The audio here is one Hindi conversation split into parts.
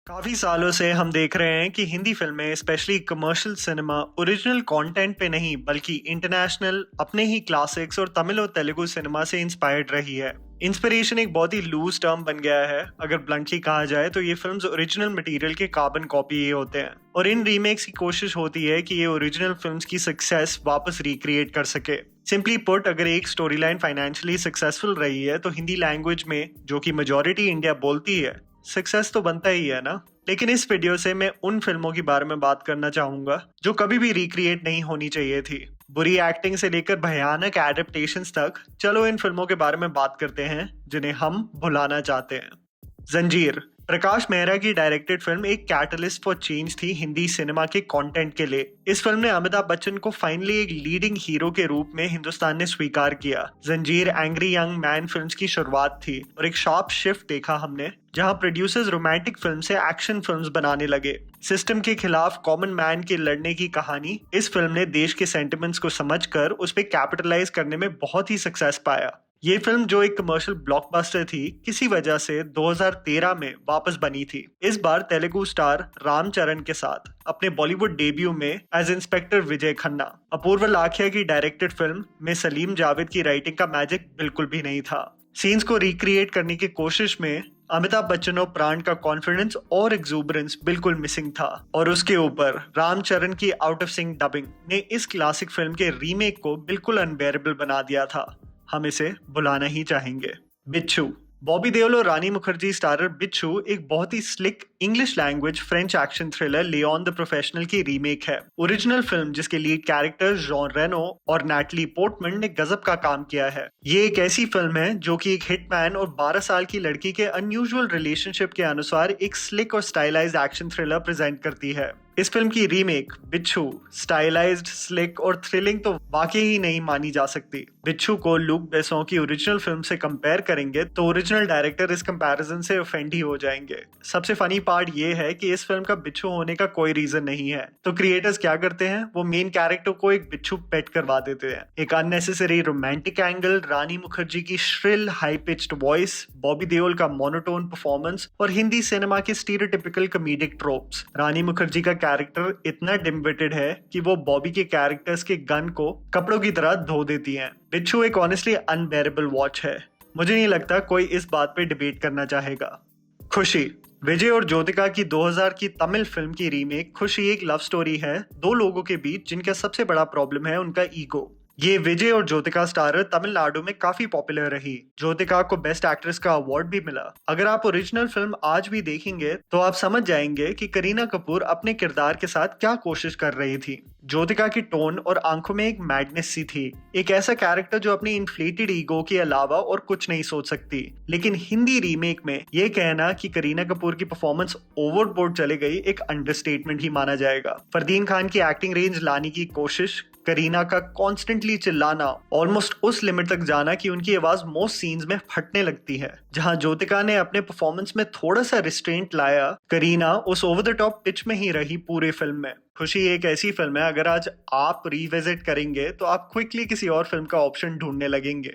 काफी सालों से हम देख रहे हैं कि हिंदी फिल्में specially commercial cinema original content पे नहीं बल्कि इंटरनेशनल अपने ही क्लासिक्स और तमिल और तेलुगु सिनेमा से इंस्पायर्ड रही है। इंस्पिरेशन एक बहुत ही लूज टर्म बन गया है। अगर ब्लंटली कहा जाए तो ये फिल्म्स ओरिजिनल मटेरियल के कार्बन कॉपी ही होते हैं और इन रीमेक्स की कोशिश होती है कि ये ओरिजिनल फिल्म्स की सक्सेस वापस रिक्रिएट कर सके। सिंपली पुट, अगर एक स्टोरी लाइन फाइनेंशियली सक्सेसफुल रही है तो हिंदी लैंग्वेज में, जो कि मेजोरिटी इंडिया बोलती है, सक्सेस तो बनता ही है ना। लेकिन इस वीडियो से मैं उन फिल्मों के बारे में बात करना चाहूंगा जो कभी भी रिक्रिएट नहीं होनी चाहिए थी। बुरी एक्टिंग से लेकर भयानक एडेप्टेशंस तक, चलो इन फिल्मों के बारे में बात करते हैं जिन्हें हम भुलाना चाहते हैं। जंजीर प्रकाश मेहरा की डायरेक्टेड फिल्म एक कैटलिस्ट फॉर चेंज थी हिंदी सिनेमा के कंटेंट के लिए। इस फिल्म ने अमिताभ बच्चन को फाइनली एक लीडिंग हीरो के रूप में हिंदुस्तान ने स्वीकार किया। जंजीर एंग्री यंग मैन फिल्म्स की शुरुआत थी और एक शार्प शिफ्ट देखा हमने, जहां प्रोड्यूसर्स रोमांटिक फिल्म से एक्शन फिल्म्स बनाने लगे। सिस्टम के खिलाफ कॉमन मैन के लड़ने की कहानी, इस फिल्म ने देश के सेंटिमेंट्स को समझकर उस पर कैपिटलाइज करने में बहुत ही सक्सेस पाया। ये फिल्म जो एक कमर्शियल ब्लॉकबस्टर थी, किसी वजह से 2013 में वापस बनी थी। इस बार तेलुगु स्टार रामचरण के साथ अपने बॉलीवुड डेब्यू में एज इंस्पेक्टर विजय खन्ना। अपूर्व लाखिया की डायरेक्टेड फिल्म में सलीम जावेद की राइटिंग का मैजिक बिल्कुल भी नहीं था। सीन्स को रिक्रिएट करने की कोशिश में अमिताभ बच्चन और प्राण का कॉन्फिडेंस और एक्सूबरेंस बिल्कुल मिसिंग था, और उसके ऊपर रामचरण की आउट ऑफ सिंक डबिंग ने इस क्लासिक फिल्म के रीमेक को बिल्कुल अनबेरेबल बना दिया था। हम इसे भुलाना ही चाहेंगे। बिच्छू बॉबी देओल और रानी मुखर्जी स्टारर बिच्छू एक बहुत ही slick English language French action thriller Leon the professional की रीमेक है। ओरिजिनल फिल्म जिसके लीड कैरेक्टर्स जॉन रेनो और नैटली पोर्टमैन ने गजब का काम किया है। ये एक ऐसी फिल्म है जो कि एक हिटमैन और 12 साल की लड़की के अनयूजुअल रिलेशनशिप के अनुसार एक स्लिक और स्टाइलाइज्ड एक्शन थ्रिलर प्रेजेंट करती है। इस फिल्म की रीमेक बिच्छू स्टाइलाइज्ड, स्लिक और थ्रिलिंग तो वाकई ही नहीं मानी जा सकती। बिच्छू को लूक बेसों की ओरिजिनल फिल्म से कंपेयर करेंगे तो ओरिजिनल डायरेक्टर इस कंपैरिजन से ऑफेंड ही हो जाएंगे। सबसे फनी पार्ट ये है कि इस फिल्म का बिच्छू होने का कोई रीजन नहीं है, तो क्रिएटर्स क्या करते हैं, वो मेन कैरेक्टर को एक बिच्छू पेट करवा देते हैं। एक अननेसेसरी रोमांटिक एंगल, रानी मुखर्जी की shrill high pitched voice, Bobby Deol का मोनोटोन परफॉर्मेंस और हिंदी सिनेमा के स्टीरियोटिपिकल कॉमेडिक ट्रोप्स। रानी मुखर्जी का कैरेक्टर इतना डिमविटेड है कि वो बॉबी के कैरेक्टर्स के गन को कपड़ों की तरह धो देती हैं। बिच्छू एक ऑनेस्टली अनबेरेबल वॉच है। मुझे नहीं लगता कोई इस बात पे डिबेट करना चाहेगा। खुशी विजय और ज्योतिका की 2000 की तमिल फिल्म की रीमेक खुशी एक लव स्टोरी है दो लोगों के बीच जिनका सबसे बड़ा प्रॉब्लम है उनका ईगो। ये विजय और ज्योतिका स्टारर तमिलनाडु में काफी पॉपुलर रही। ज्योतिका को बेस्ट एक्ट्रेस का अवार्ड भी मिला। अगर आप ओरिजिनल फिल्म आज भी देखेंगे तो आप समझ जाएंगे कि करीना कपूर अपने किरदार के साथ क्या कोशिश कर रही थी। ज्योतिका की टोन और आंखों में एक मैडनेस सी थी, एक ऐसा कैरेक्टर जो अपनी इन्फ्लेटेड ईगो के अलावा और कुछ नहीं सोच सकती। लेकिन हिंदी रीमेक में ये कहना कि करीना कपूर की परफॉर्मेंस ओवरबोर्ड चले गई एक अंडरस्टेटमेंट ही माना जाएगा। फरदीन खान की एक्टिंग रेंज लाने की कोशिश, करीना का कॉन्स्टेंटली चिल्लाना, ऑलमोस्ट उस लिमिट तक जाना कि उनकी आवाज मोस्ट सीन्स में फटने लगती है। जहां ज्योतिका ने अपने परफॉर्मेंस में थोड़ा सा रिस्ट्रेंट लाया, करीना उस ओवर द टॉप पिच में ही रही पूरे फिल्म में। खुशी एक ऐसी फिल्म है, अगर आज आप रिविजिट करेंगे तो आप क्विकली किसी और फिल्म का ऑप्शन ढूंढने लगेंगे।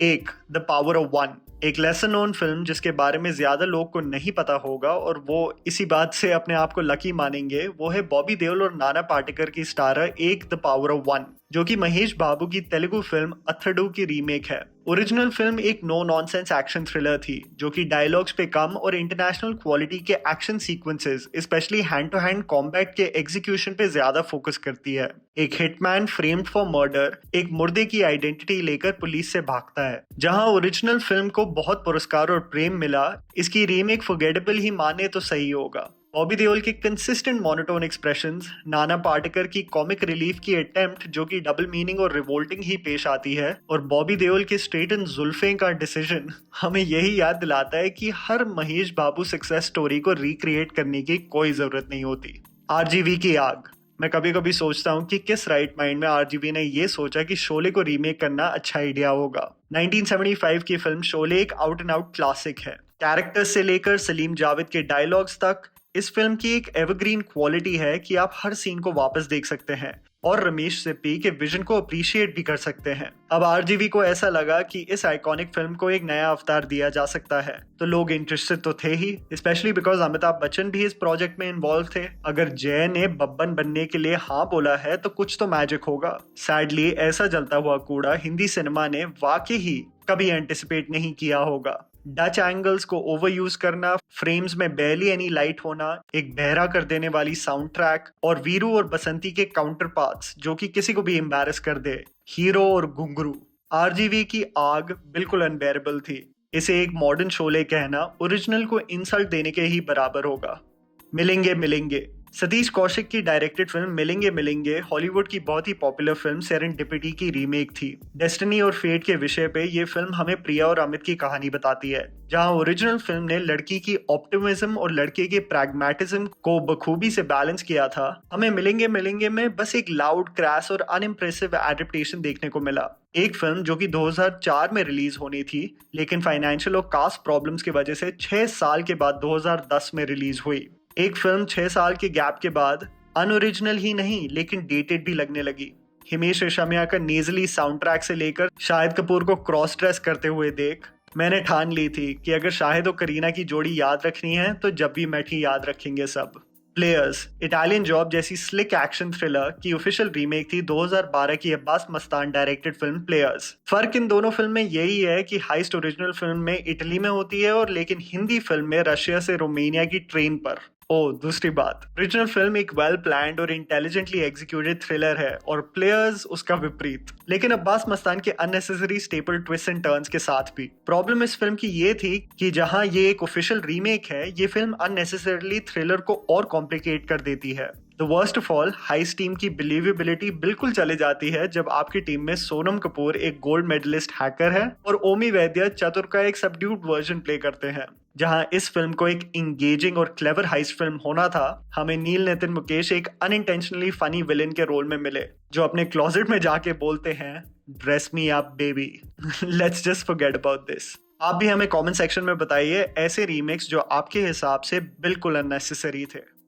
एक द पावर ऑफ वन, एक लेसर नोन फिल्म जिसके बारे में ज्यादा लोग को नहीं पता होगा और वो इसी बात से अपने आप को लकी मानेंगे, वो है बॉबी देओल और नाना पाटेकर की स्टारर एक द पावर ऑफ वन, जो कि महेश बाबू की तेलुगु फिल्म अथडू की रीमेक है। ओरिजिनल फिल्म एक नो नॉनसेंस एक्शन थ्रिलर थी जो कि डायलॉग्स पे कम और इंटरनेशनल क्वालिटी के action sequences, specially hand to hand combat के एग्जीक्यूशन पे ज्यादा फोकस करती है। एक हिटमैन फ्रेम्ड फॉर मर्डर एक मुर्दे की आइडेंटिटी लेकर पुलिस से भागता है। जहां ओरिजिनल फिल्म को बहुत पुरस्कार और प्रेम मिला, इसकी रीमेक फॉरगेटेबल ही माने तो सही होगा। बॉबी देओल के consistent monotone expressions, Nana Patekar की कॉमिक रिलीफ की अटेम्प्ट जो कि डबल मीनिंग और रिवोल्टिंग ही पेश आती है, और बॉबी देओल के स्ट्रेट एंड जुल्फे का डिसीजन हमें यही याद दिलाता है कि हर महेश बाबू सक्सेस स्टोरी को रिक्रिएट करने की कोई जरूरत नहीं होती। आरजीवी की आग, मैं कभी कभी सोचता हूँ कि किस राइट माइंड में आरजीवी ने ये सोचा कि शोले को रीमेक करना अच्छा आइडिया होगा। 1975 की फिल्म शोले एक आउट एंड आउट क्लासिक है। कैरेक्टर्स से लेकर सलीम जावेद के डायलॉग्स तक इस फिल्म की एक एवरग्रीन क्वालिटी है कि आप हर सीन को वापस देख सकते हैं। और रमेश सिप्पी के विजन को अप्रिशिएट भी कर सकते हैं। अब आरजीवी को ऐसा लगा कि इस आइकॉनिक फिल्म को एक नया अवतार दिया जा सकता है, तो लोग इंटरेस्टेड तो थे ही, स्पेशली बिकॉज अमिताभ बच्चन भी इस प्रोजेक्ट में इन्वॉल्व थे। अगर जय ने बब्बन बनने के लिए हाँ बोला है तो कुछ तो मैजिक होगा। सैडली ऐसा जलता हुआ कूड़ा हिंदी सिनेमा ने वाकई ही कभी एंटिसिपेट नहीं किया होगा। डच एंगल्स को ओवर यूज करना, फ्रेम्स में बैरली एनी लाइट होना, एक बहरा कर देने वाली साउंड ट्रैक और वीरू और बसंती के काउंटर पार्ट्स जो कि किसी को भी एम्बैरस कर दे, हीरो और घुंघरू। आरजीवी की आग बिल्कुल अनबेरेबल थी। इसे एक मॉडर्न शोले कहना ओरिजिनल को इंसल्ट देने के ही बराबर होगा। मिलेंगे मिलेंगे, सतीश कौशिक की डायरेक्टेड फिल्म मिलेंगे मिलेंगे हॉलीवुड की बहुत ही पॉपुलर फिल्म सेरेंडिपिटी की रीमेक थी। डेस्टिनी और फेट के विषय पे ये फिल्म हमें प्रिया और अमित की कहानी बताती है। जहां ओरिजिनल फिल्म ने लड़की की ऑप्टिमिज्म और लड़के के प्रैग्मेटिज्म को बखूबी से बैलेंस किया था, हमें मिलेंगे मिलेंगे में बस एक लाउड, क्रैश और अनइम्प्रेसिव एडेप्टेशन देखने को मिला। एक फिल्म जो कि 2004 में रिलीज होनी थी, लेकिन फाइनेंशियल और कास्ट प्रॉब्लम्स की वजह से 6 साल के बाद 2010 में रिलीज हुई। एक फिल्म 6 साल के गैप के बाद अनओरिजिनल ही नहीं लेकिन डेटेड भी लगने लगी। हिमेश रेशमिया का नेजली साउंड ट्रैक से लेकर शाहिद कपूर को क्रॉस ड्रेस करते हुए देख मैंने ठान ली थी कि अगर शाहिद और करीना की जोड़ी याद रखनी है तो जब भी मैठी याद रखेंगे सब। प्लेयर्स, इटालियन जॉब जैसी स्लिक एक्शन थ्रिलर की ऑफिशियल रीमेक थी 2012 की Abbas Mastan directed film players. फर्क इन दोनों फिल्म में यही है कि हाइस्ट ओरिजिनल फिल्म में इटली में होती है और लेकिन हिंदी फिल्म में रशिया से रोमानिया की ट्रेन पर। दूसरी बात, ओरिजिनल फिल्म एक वेल प्लान्ड और इंटेलिजेंटली एग्जीक्यूटेड थ्रिलर है और प्लेयर्स उसका विपरीत, लेकिन अब्बास मस्तान के unnecessary staple twist and turns के साथ भी। प्रॉब्लम इस फिल्म की ये थी कि जहां ये एक ऑफिशियल रीमेक है, ये फिल्म अननेसेसरली थ्रिलर को और कॉम्प्लिकेट कर देती है। The worst of all, heist team की बिलीवेबिलिटी बिल्कुल चले जाती है जब आपकी टीम में सोनम कपूर एक गोल्ड मेडलिस्ट हैकर है और ओमी वैद्य चतुर का एक सबड्यूड वर्जन प्ले करते हैं। जहां इस फिल्म को एक इंगेजिंग और क्लेवर हाइस्ट फिल्म होना था, हमें नील नितिन मुकेश एक अनइंटेंशनली फनी विलेन के रोल में मिले जो अपने क्लोजेट में जाके बोलते हैं dress me up baby. Let's just forget about this. आप भी हमें कमेंट सेक्शन में बताइए ऐसे रीमेक्स जो आपके हिसाब से बिल्कुल अननेसेसरी थे।